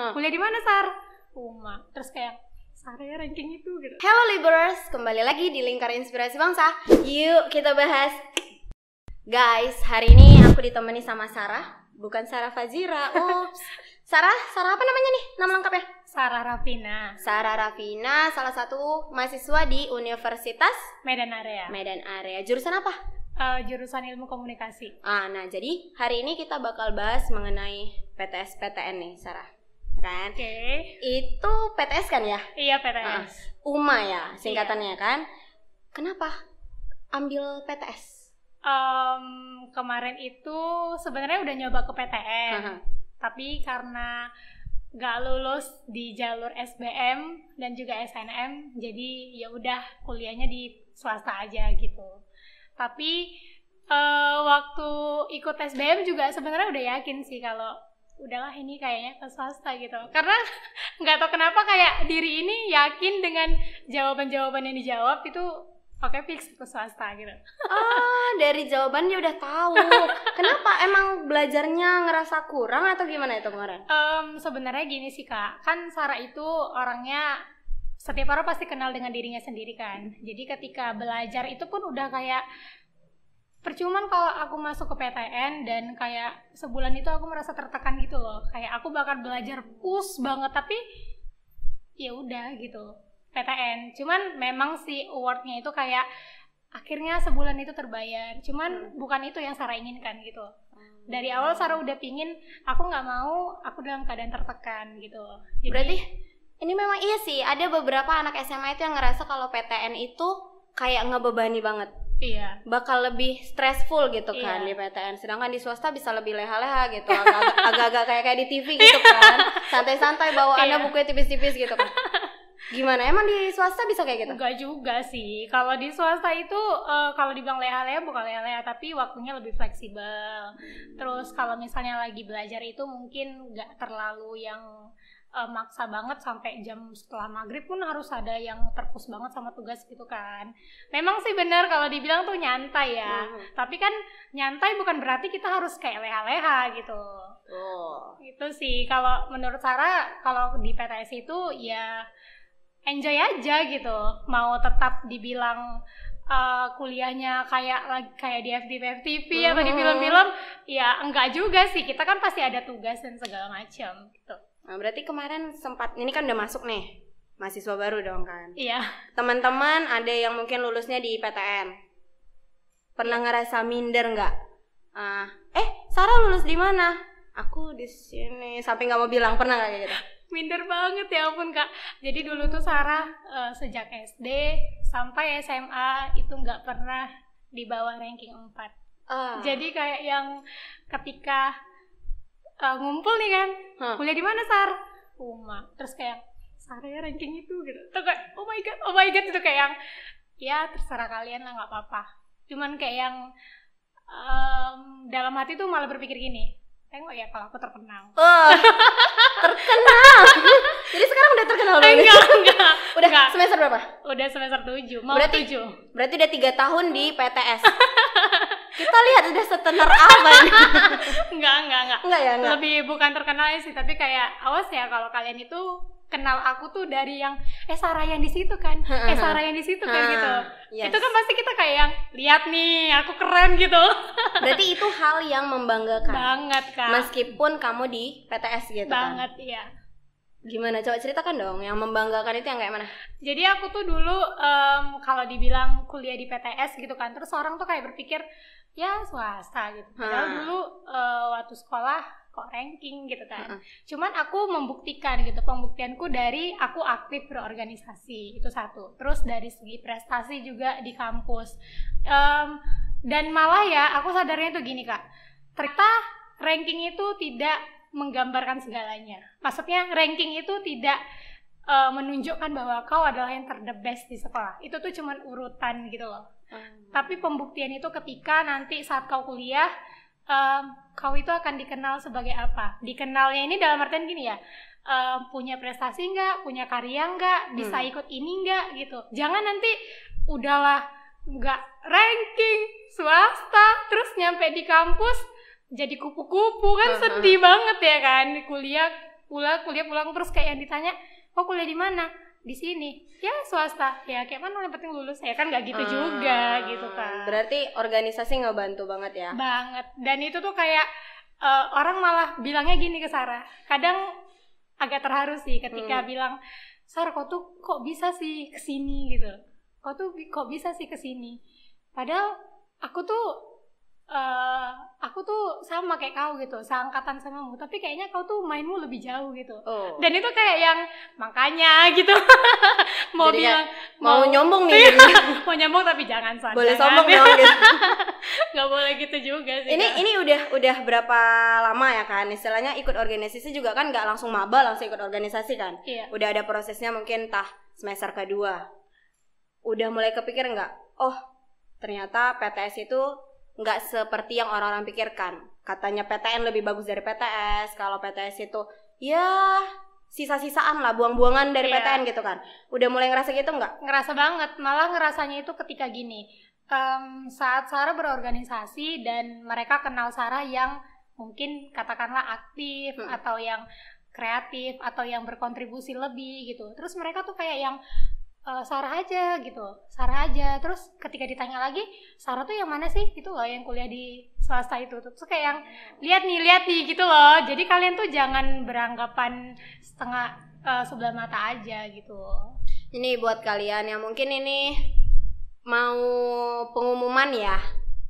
Kuliah di mana, Sar? Uma. Terus kayak Sarah ranking itu gitu. Hello Libers, kembali lagi di Lingkar Inspirasi Bangsa. Yuk kita bahas. Guys, hari ini aku ditemani sama Sarah, bukan Sarah Fazira. Ups. Sarah apa namanya nih? Nama lengkapnya? Sarah Rafina. Sarah Rafina, salah satu mahasiswa di Universitas Medan Area. Jurusan apa? Jurusan Ilmu Komunikasi. Nah jadi hari ini kita bakal bahas mengenai PTS-PTN nih, Sarah. Kan? Oke. Itu PTS kan ya? Iya, PTS. UMA ya singkatannya kan? Kenapa ambil PTS? Kemarin itu sebenarnya udah nyoba ke PTN, tapi karena gak lulus di jalur SBM dan juga SNM, jadi ya udah kuliahnya di swasta aja gitu. Tapi waktu ikut SBM juga sebenarnya udah yakin sih kalau udahlah ini kayaknya ke swasta gitu, karena nggak tahu kenapa kayak diri ini yakin dengan jawaban-jawaban yang dijawab itu oke fix ke swasta gitu. Dari jawabannya udah tahu. Kenapa? Emang belajarnya ngerasa kurang atau gimana itu kemarin? Sebenarnya gini sih Kak, kan Sarah itu orangnya setiap orang pasti kenal dengan dirinya sendiri kan. Jadi ketika belajar itu pun udah kayak percuman kalau aku masuk ke PTN dan kayak sebulan itu aku merasa tertekan gitu loh. Kayak aku bakal belajar push banget tapi ya udah gitu. PTN. Cuman memang si award-nya itu kayak akhirnya sebulan itu terbayar. Cuman bukan itu yang Sarah inginkan gitu. Dari awal Sarah udah pingin aku nggak mau aku dalam keadaan tertekan gitu. Jadi, berarti ini memang iya sih, ada beberapa anak SMA itu yang ngerasa kalau PTN itu kayak ngebebani banget. Iya. Bakal lebih stressful gitu kan di PTN. Sedangkan di swasta bisa lebih leha-leha gitu. Agak-agak kayak di TV gitu kan. Santai-santai bawaannya bukunya tipis-tipis gitu kan. Gimana? Emang di swasta bisa kayak gitu? Enggak juga sih. Kalau di swasta itu kalau dibilang leha-leha bukan leha-leha, tapi waktunya lebih fleksibel. Terus kalau misalnya lagi belajar itu mungkin nggak terlalu yang maksa banget sampai jam setelah maghrib pun harus ada yang terpus banget sama tugas gitu kan. Memang sih benar kalau dibilang tuh nyantai ya. Tapi kan nyantai bukan berarti kita harus kayak leha-leha gitu. Itu sih kalau menurut Sarah kalau di PTS itu ya enjoy aja gitu. Mau tetap dibilang kuliahnya kayak di FTV atau di film-film, ya enggak juga sih. Kita kan pasti ada tugas dan segala macam gitu. Nah, berarti kemarin sempat, ini kan udah masuk nih, mahasiswa baru dong kan? Iya. Teman-teman ada yang mungkin lulusnya di PTN. Pernah ngerasa minder nggak? Sarah lulus di mana? Aku di sini. Sampai nggak mau bilang, pernah nggak kayak gitu? Minder banget ya ampun Kak. Jadi dulu tuh Sarah sejak SD sampai SMA itu nggak pernah di bawah ranking 4. Jadi kayak yang ketika ngumpul nih kan, kuliah di mana Sar? Uma. Terus kayak Sarah ranking itu gitu. Tuh kayak oh my god itu kayak yang ya terserah kalian lah nggak apa-apa. Cuman kayak yang dalam hati tuh malah berpikir gini, tengok ya kalau aku terkenal. Terkenal. Jadi sekarang udah terkenal dong? Enggak. Udah semester berapa? Udah semester 7, mau berarti, 7. Berarti udah 3 tahun di PTS. Kita lihat udah setenar apa nih? Enggak ya. Lebih bukan terkenal sih, tapi kayak awas ya kalau kalian itu kenal aku tuh dari yang Sarah yang di situ kan. Sarah yang di situ kan gitu. Yes. Itu kan pasti kita kayak yang lihat nih, aku keren gitu. Berarti itu hal yang membanggakan. Banget, Kak. Meskipun kamu di PTS gitu banget, kan. Iya. Gimana? Coba ceritakan dong yang membanggakan itu yang kayak mana? Jadi aku tuh dulu kalau dibilang kuliah di PTS gitu kan, terus orang tuh kayak berpikir ya swasta gitu. Padahal dulu waktu sekolah kok ranking gitu kan. Cuman aku membuktikan gitu, pembuktianku dari aku aktif berorganisasi itu satu. Terus dari segi prestasi juga di kampus. Dan malah ya aku sadarnya tuh gini Kak, ternyata ranking itu tidak menggambarkan segalanya. Maksudnya ranking itu tidak menunjukkan bahwa kau adalah yang the best di sekolah. Itu tuh cuman urutan gitu loh. Tapi pembuktian itu ketika nanti saat kau kuliah, kau itu akan dikenal sebagai apa? Dikenalnya ini dalam artian gini ya, punya prestasi nggak, punya karya nggak, bisa ikut ini nggak gitu. Jangan nanti udahlah nggak ranking swasta, terus nyampe di kampus jadi kupu-kupu kan sedih banget ya kan. Di kuliah kuliah pulang terus kayak yang ditanya, "Kok kuliah di mana?" "Di sini." "Ya swasta." "Ya kayak mana, yang penting lulus." Ya kan nggak gitu juga gitu kan. Berarti organisasi ngebantu banget ya. Banget. Dan itu tuh kayak orang malah bilangnya gini ke Sarah, kadang agak terharu sih ketika bilang, "Sarah, kok bisa sih kesini gitu, kok bisa sih kesini, padahal aku tuh sama kayak kau gitu, seangkatan samamu, tapi kayaknya kau tuh mainmu lebih jauh gitu." Dan itu kayak yang makanya gitu. Mau jadi bilang mau nyombong nih. mau nyombong tapi jangan soal. Boleh sombong dong gitu. Nggak boleh gitu juga sih. Ini udah berapa lama ya kan? Istilahnya ikut organisasi juga kan nggak langsung maba langsung ikut organisasi kan? Iya. Udah ada prosesnya mungkin semester kedua. Udah mulai kepikir nggak? Oh ternyata PTS itu nggak seperti yang orang-orang pikirkan. Katanya PTN lebih bagus dari PTS. Kalau PTS itu ya sisa-sisaan lah, buang-buangan dari PTN gitu kan. Udah mulai ngerasa gitu nggak? Ngerasa banget. Malah ngerasanya itu ketika gini, saat Sarah berorganisasi dan mereka kenal Sarah yang mungkin katakanlah aktif atau yang kreatif atau yang berkontribusi lebih gitu. Terus mereka tuh kayak yang Sarah aja gitu, Sarah aja. Terus ketika ditanya lagi, Sarah tuh yang mana sih? Itu loh yang kuliah di swasta itu. Terus kayak yang lihat nih gitu loh. Jadi kalian tuh jangan beranggapan setengah sebelah mata aja gitu. Ini buat kalian yang mungkin ini mau pengumuman ya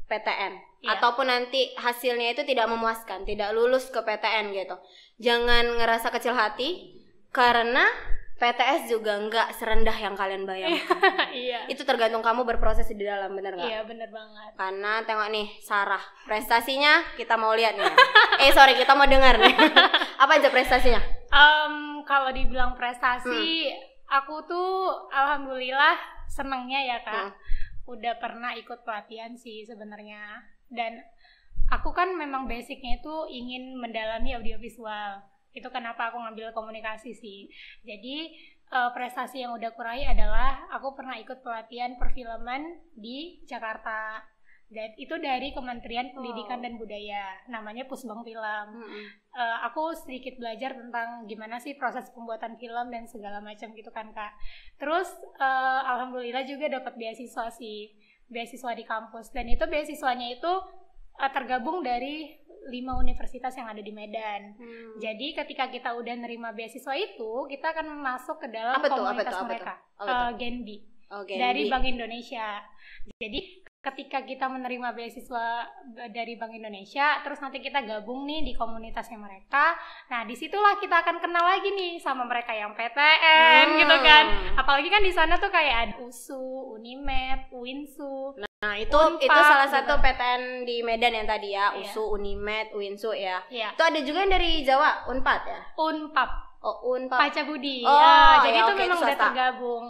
PTN ataupun nanti hasilnya itu tidak memuaskan, tidak lulus ke PTN gitu. Jangan ngerasa kecil hati karena PTS juga nggak serendah yang kalian bayangkan. Iya. Itu tergantung kamu berproses di dalam, bener nggak? Iya, bener banget. Karena tengok nih Sarah, prestasinya kita mau lihat nih. Kita mau dengar nih. Apa aja prestasinya? Kalau dibilang prestasi, aku tuh alhamdulillah senengnya ya Kak. Udah pernah ikut pelatihan sih sebenarnya. Dan aku kan memang basicnya itu ingin mendalami audiovisual. Itu kenapa aku ngambil komunikasi sih. Jadi prestasi yang udah kurai adalah aku pernah ikut pelatihan perfilman di Jakarta. Dan itu dari Kementerian Pendidikan dan Budaya, namanya Pusbang Film. Aku sedikit belajar tentang gimana sih proses pembuatan film dan segala macam gitu kan Kak. Terus alhamdulillah juga dapat beasiswa di kampus. Dan itu beasiswanya itu tergabung dari 5 universitas yang ada di Medan. Jadi ketika kita udah nerima beasiswa itu, kita akan masuk ke dalam komunitas mereka, Genbi, dari Bank Indonesia. Jadi ketika kita menerima beasiswa dari Bank Indonesia, terus nanti kita gabung nih di komunitasnya mereka. Nah, disitulah kita akan kenal lagi nih sama mereka yang PTN gitu kan. Apalagi kan di sana tuh kayak ada USU, Unimed, Uinsu. Nah, itu salah satu PTN di Medan yang tadi ya, USU, Unimed, Uinsu ya. Itu ada juga yang dari Jawa, Unpad ya? Unpad. Unpad. Paca Budi. Jadi itu memang udah tergabung,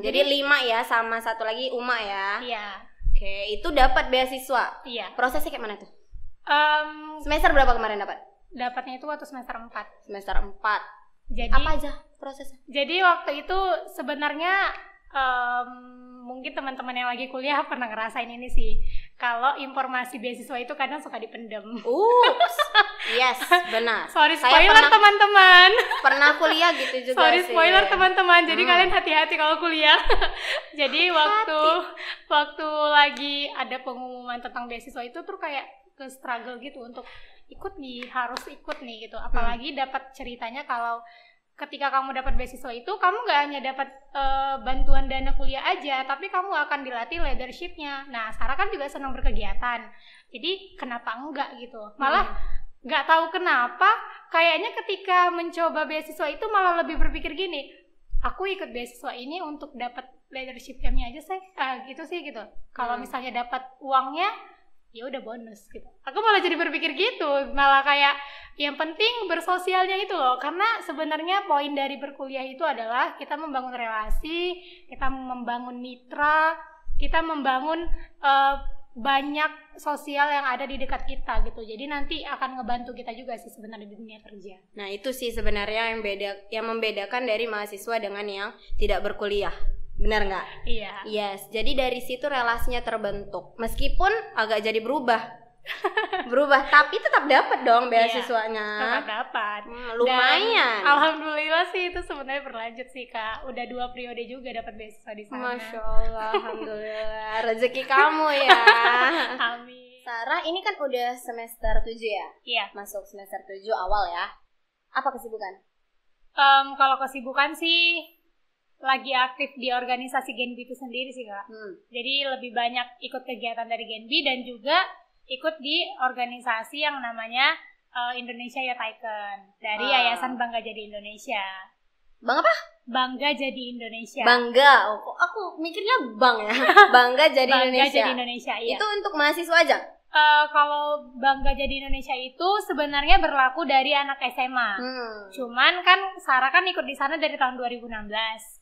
jadi 5 ya, sama satu lagi UMA ya. Iya. Oke, itu dapat beasiswa. Iya. Prosesnya kayak mana tuh? Semester berapa kemarin dapat? Dapatnya itu waktu semester 4. Semester 4. Jadi apa aja prosesnya? Jadi waktu itu sebenarnya mungkin teman-teman yang lagi kuliah pernah ngerasain ini sih. Kalau informasi beasiswa itu kadang suka dipendem. Yes, benar. Sorry spoiler teman-teman. Pernah kuliah gitu juga. Sorry spoiler teman-teman. Jadi kalian hati-hati kalau kuliah. Jadi waktu lagi ada pengumuman tentang beasiswa itu tuh kayak ke struggle gitu untuk harus ikut nih gitu. Apalagi dapat ceritanya kalau ketika kamu dapat beasiswa itu, kamu nggak hanya dapat bantuan dana kuliah aja, tapi kamu akan dilatih leadership-nya. Nah, Sarah kan juga senang berkegiatan. Jadi kenapa enggak gitu? Malah nggak tahu kenapa, kayaknya ketika mencoba beasiswa itu malah lebih berpikir gini, aku ikut beasiswa ini untuk dapat leadership camp-nya aja sih, gitu sih gitu. Kalau misalnya dapat uangnya, ya udah bonus gitu. Aku malah jadi berpikir gitu, malah kayak yang penting bersosialnya itu loh, karena sebenarnya poin dari berkuliah itu adalah kita membangun relasi, kita membangun mitra, kita membangun banyak sosial yang ada di dekat kita gitu. Jadi nanti akan ngebantu kita juga sih sebenarnya di dunia kerja. Nah, itu sih sebenarnya yang membedakan dari mahasiswa dengan yang tidak berkuliah. Benar nggak? Iya. Yes. Jadi dari situ relasinya terbentuk. Meskipun agak jadi berubah Berubah, tapi tetap dapat dong beasiswanya. Tetap dapat. Lumayan. Dan alhamdulillah sih itu sebenarnya berlanjut sih Kak. Udah 2 periode juga dapat beasiswa di sana. Masya Allah, alhamdulillah. Rezeki kamu ya. Amin. Sarah, ini kan udah semester 7 ya? Iya. Masuk semester 7 awal ya. Apa kesibukan? Kalau kesibukan sih lagi aktif di organisasi Genbi itu sendiri sih Kak. Jadi lebih banyak ikut kegiatan dari Genbi dan juga ikut di organisasi yang namanya Indonesia Youth Icon dari Yayasan Bangga Jadi Indonesia. Bang apa? Bangga Jadi Indonesia. Bangga. Oh, aku mikirnya bang ya. Bangga Jadi Bangga Indonesia. Jadi Indonesia, iya. Itu untuk mahasiswa aja? Kalau Bangga Jadi Indonesia itu sebenarnya berlaku dari anak SMA. Cuman kan Sarah kan ikut di sana dari tahun 2016.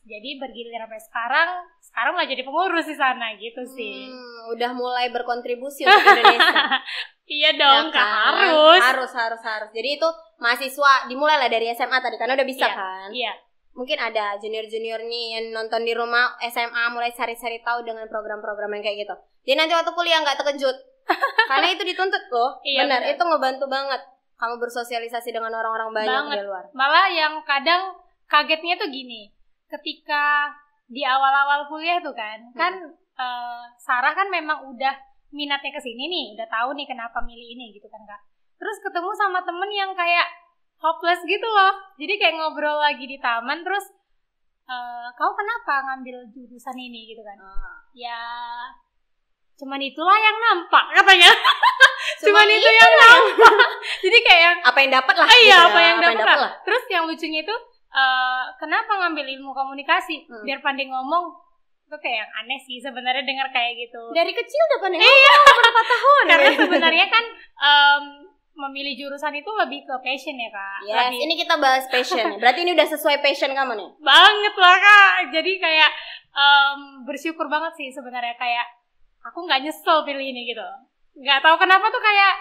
Jadi bergilir sampai sekarang nggak jadi pengurus di sana gitu sih. Udah mulai berkontribusi untuk Indonesia. Iya dong, ya kan? Harus. Jadi itu mahasiswa dimulai lah dari SMA tadi karena udah bisa kan? Iya. Mungkin ada junior nih yang nonton di rumah SMA mulai cari-cari tahu dengan program-program yang kayak gitu. Jadi nanti waktu kuliah nggak terkejut. Karena itu dituntut loh. Iya, benar, itu ngebantu banget kamu bersosialisasi dengan orang-orang banyak di luar. Malah yang kadang kagetnya tuh gini, ketika di awal-awal kuliah tuh kan Sarah kan memang udah minatnya ke sini nih, udah tahu nih kenapa milih ini gitu kan Kak. Terus ketemu sama temen yang kayak hopeless gitu loh. Jadi kayak ngobrol lagi di taman terus kau kenapa ngambil jurusan ini gitu kan. Ya cuman itulah yang nampak katanya. cuman itu yang nampak. Jadi kayak yang apa yang dapat lah. Iya, apa yang dapat lah. Terus yang lucunya itu kenapa ngambil ilmu komunikasi? Biar pandai ngomong. Itu kayak yang aneh sih sebenarnya dengar kayak gitu. Dari kecil udah pandai ngomong berapa tahun? Karena sebenarnya kan memilih jurusan itu lebih ke passion ya Kak. Yes, ini kita bahas passion. Berarti ini udah sesuai passion kamu nih? Banget lah Kak. Jadi kayak bersyukur banget sih sebenarnya kayak aku nggak nyesel pilih ini gitu. Nggak tahu kenapa tuh kayak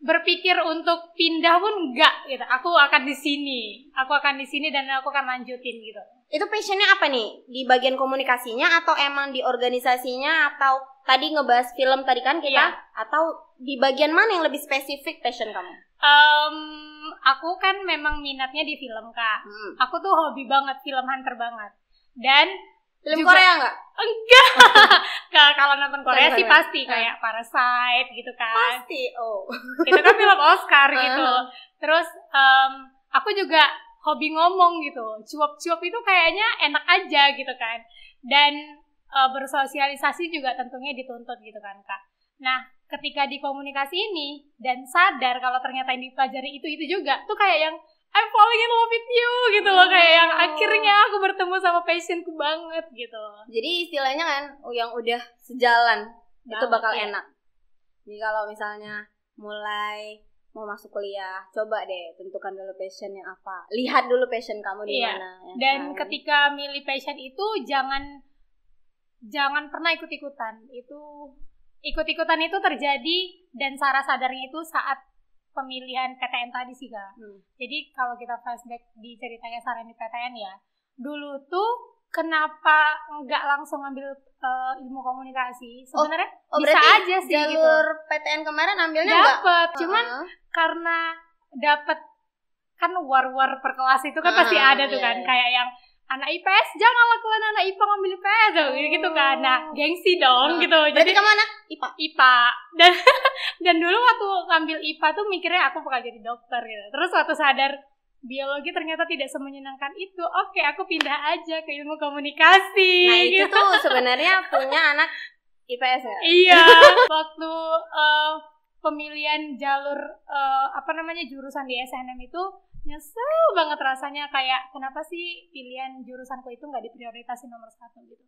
berpikir untuk pindah pun nggak gitu. Aku akan di sini dan aku akan lanjutin gitu. Itu passionnya apa nih? Di bagian komunikasinya atau emang di organisasinya atau tadi ngebahas film tadi kan kita? Iya. Atau di bagian mana yang lebih spesifik passion kamu? Aku kan memang minatnya di film Kak. Aku tuh hobi banget, film hunter banget. Dan film juga, Korea nggak? Enggak. Kalau nonton Korea sih pasti kayak Parasite gitu kan. Pasti. Itu kan film Oscar gitu. Terus aku juga hobi ngomong gitu. Cuap-cuap itu kayaknya enak aja gitu kan. Dan bersosialisasi juga tentunya dituntut gitu kan Kak. Nah, ketika di komunikasi ini dan sadar kalau ternyata yang dipelajari itu juga, tuh kayak yang I'm falling in love with you gitu loh. Kayak yang akhirnya aku bertemu sama passionku banget gitu. Jadi istilahnya kan yang udah sejalan itu bakal enak. Jadi kalau misalnya mulai mau masuk kuliah, coba deh tentukan dulu passionnya apa. Lihat dulu passion kamu di mana. Ya dan kan? Ketika milih passion itu jangan pernah ikut-ikutan. Ikut-ikutan itu terjadi dan Sarah sadarnya itu saat pemilihan PTN tadi sih Kak. Jadi kalau kita flashback di ceritanya Sarah di PTN ya, dulu tuh kenapa nggak langsung ambil ilmu komunikasi? Sebenarnya bisa aja sih jalur gitu. PTN kemarin ambilnya dapet, cuman karena dapet kan war-war per kelas itu kan pasti ada tuh kan, kayak yang anak IPS jangan lakukan anak IPA ngambil IPS gitu kan. Nah, gengsi dong gitu. Jadi kamu anak IPA. Dan dulu waktu ngambil IPA tuh mikirnya aku bakal jadi dokter gitu. Terus waktu sadar biologi ternyata tidak semenyenangkan itu. Oke, aku pindah aja ke ilmu komunikasi. Nah, gitu. itu tuh sebenarnya punya anak IPS ya? Iya. Waktu pemilihan jalur jurusan di SNM itu nyesel banget rasanya, kayak kenapa sih pilihan jurusanku itu nggak diprioritasin nomor 1 gitu.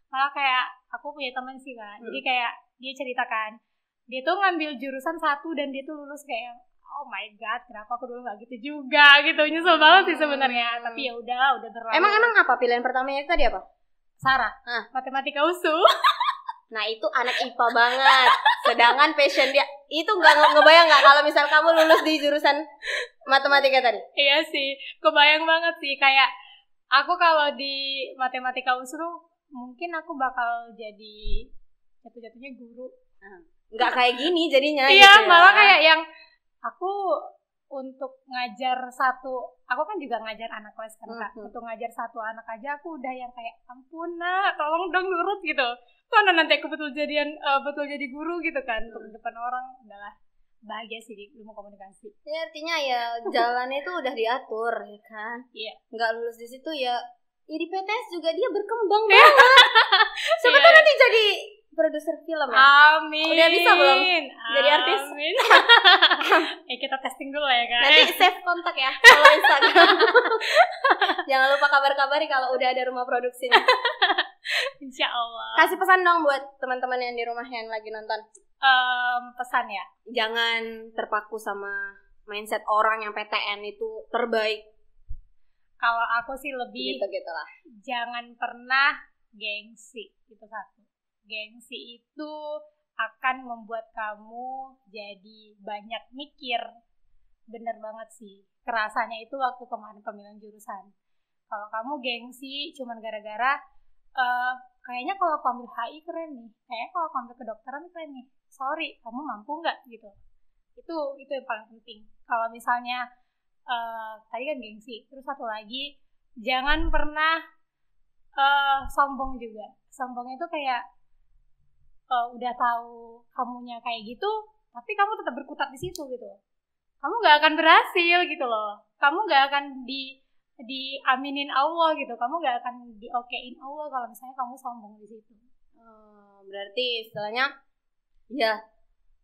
Malah kayak aku punya teman sih kan, jadi kayak dia ceritakan dia tuh ngambil jurusan 1 dan dia tuh lulus kayak oh my god kenapa aku dulu nggak gitu juga gitu. Nyesel banget sih sebenarnya, tapi ya udah berlalu. Emang apa pilihan pertamanya tadi apa? Sarah, matematika USU. Nah itu anak IPA banget. Sedangkan passion dia itu nggak ngebayang nggak kalau misal kamu lulus di jurusan matematika tadi? Iya sih, kebayang banget sih. Kayak aku kalau di matematika USU mungkin aku bakal jadi jatuh-jatuhnya guru. nggak kayak gini jadinya. Iya, gitu ya. malah kayak yang aku untuk ngajar aku kan juga ngajar anak kelas kan Kak. Untuk ngajar satu anak aja aku udah yang kayak ampun nak, tolong dong nurut gitu. Karena nanti aku betul jadi guru gitu kan. Untuk depan orang udahlah bahagia sih di ilmu komunikasi. Ya, artinya ya jalannya itu udah diatur ya kan. Iya. Nggak lulus di situ ya di PTS juga dia berkembang banget. Siapa tahu nanti jadi produser film ya. Amin. Udah bisa belum jadi artis? Amin. Kita testing dulu ya Kak. Nanti save kontak ya kalau Instagram. Jangan lupa kabar-kabari kalau udah ada rumah produksinya. Insya Allah. Kasih pesan dong buat teman-teman yang di rumah yang lagi nonton. Pesan ya. Jangan terpaku sama mindset orang yang PTN itu terbaik. Kalau aku sih lebih gitu lah. Jangan pernah gengsi, itu satu. Gengsi itu akan membuat kamu jadi banyak mikir. Bener banget sih. Kerasanya itu waktu kemarin pemilihan jurusan. Kalau kamu gengsi cuman gara-gara kayaknya kalau kamu ambil HI keren nih. Kayaknya kalau kamu ambil kedokteran keren nih. Sorry, kamu mampu nggak gitu. Itu yang paling penting. Kalau misalnya tadi kan gengsi. Terus satu lagi, jangan pernah sombong juga. Sombong itu kayak udah tahu kamunya kayak gitu, tapi kamu tetap berkutat di situ gitu. Kamu nggak akan berhasil gitu loh. Kamu nggak akan diaminin Allah gitu. Kamu nggak akan diokein Allah kalau misalnya kamu sombong di situ. Berarti istilahnya ya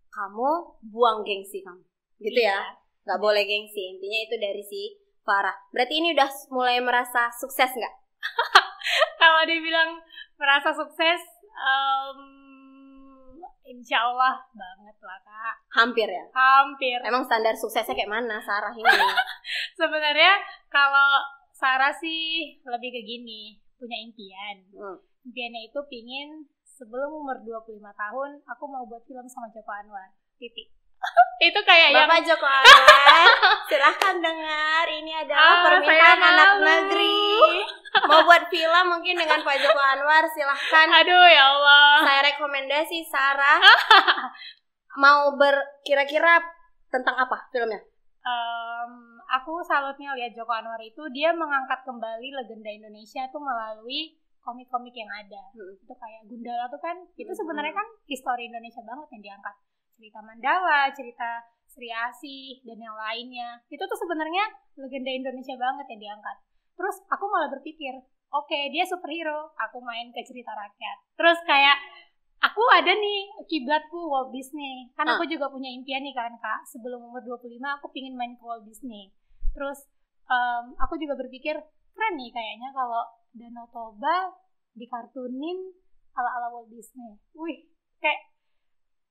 kamu buang gengsi kamu, gitu ya. Nggak boleh gengsi. Intinya itu dari si Farah. Berarti ini udah mulai merasa sukses nggak? Kalau dibilang merasa sukses, insya Allah banget lah Kak. Hampir ya? Hampir. Emang standar suksesnya kayak mana Sarah ini? Sebenarnya kalau Sarah sih lebih ke gini, punya impian. Impiannya itu pingin sebelum umur 25 tahun aku mau buat film sama Joko Anwar. Titik. Itu kayak Bapak Joko Anwar, silahkan dengar. Ini adalah permintaan anak negeri. Mau buat film mungkin dengan Pak Joko Anwar, silahkan. Aduh ya Allah. Saya rekomendasi Sarah. Mau kira-kira tentang apa filmnya? Aku salutnya lihat Joko Anwar itu dia mengangkat kembali legenda Indonesia tuh melalui komik-komik yang ada. Itu kayak Gundala tuh kan, itu sebenarnya kan histori Indonesia banget yang diangkat. Cerita Mandala, cerita Sri Asih, dan yang lainnya. Itu tuh sebenarnya legenda Indonesia banget yang diangkat. Terus aku malah berpikir, oke, dia superhero, aku main ke cerita rakyat. Terus kayak, aku ada nih kiblatku Walt Disney. Kan aku juga punya impian nih kan Kak, sebelum umur 25 aku pingin main ke Walt Disney. Terus aku juga berpikir, keren nih kayaknya kalau Danau Toba dikartunin ala-ala Walt Disney. Wih, kayak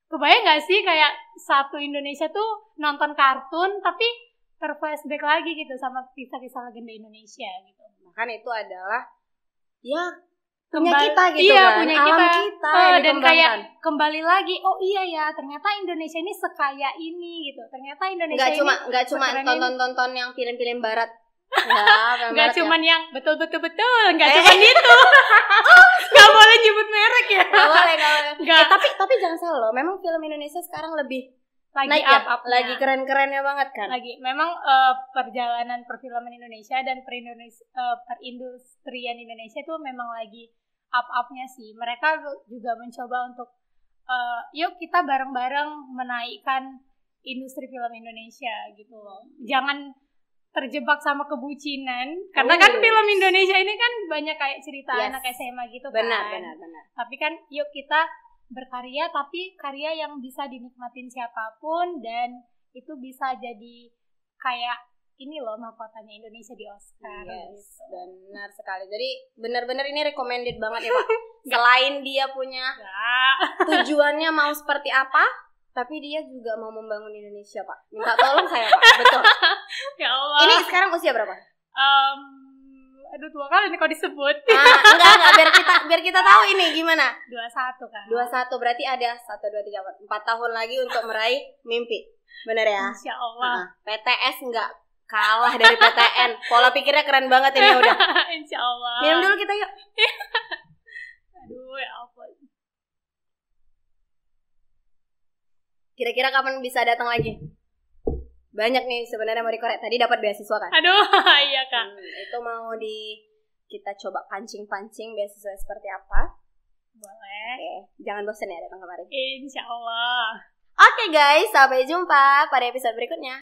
kebayang gak sih kayak satu Indonesia tuh nonton kartun tapi terflashback lagi gitu sama kisah-kisah legenda Indonesia gitu. Kan itu adalah ya punya kita gitu iya, kan, punya alam kita dan kayak kembali lagi, oh iya ya ternyata Indonesia ini sekaya ini gitu. Ternyata Indonesia nggak cuma tonton yang film-film barat. Ya, nggak cuman yang betul nggak cuman itu. Nggak boleh nyebut merek ya. Nggak boleh. Tapi jangan salah loh, memang film Indonesia sekarang lebih lagi naik ya, lagi keren-kerennya banget kan. Lagi memang perjalanan perfilman Indonesia dan perindustrian Indonesia itu memang lagi up-upnya sih. Mereka juga mencoba untuk yuk kita bareng-bareng menaikkan industri film Indonesia gitu loh. Jangan terjebak sama kebucinan karena kan film Indonesia ini kan banyak kayak cerita anak SMA gitu kan. Benar. Tapi kan yuk kita berkarya tapi karya yang bisa dinikmatin siapapun dan itu bisa jadi kayak ini loh mahkotanya Indonesia di Oscar. Yes, gitu. Benar sekali. Jadi benar-benar ini recommended banget ya Pak. Selain dia punya tujuannya mau seperti apa, tapi dia juga mau membangun Indonesia Pak. Minta tolong saya Pak. Betul. Ya Allah. Ini sekarang usia berapa? Aduh tua kali ini kok disebut. Enggak, biar kita tahu ini gimana. 21 kan. 21 berarti ada 1 2 3 4 tahun lagi untuk meraih mimpi. Benar ya? Insya Allah. PTS enggak kalah dari PTN. Pola pikirnya keren banget ini udah. Insya Allah. Minum dulu kita yuk. Aduh ya ampun. Kira-kira kapan bisa datang lagi? Banyak nih sebenarnya mau dikorek. Tadi dapat beasiswa kan? Aduh, iya Kak. Itu mau kita coba pancing-pancing beasiswa seperti apa? Boleh. Oke, jangan bosan ya datang kemari. Insya Allah. Oke guys, sampai jumpa pada episode berikutnya.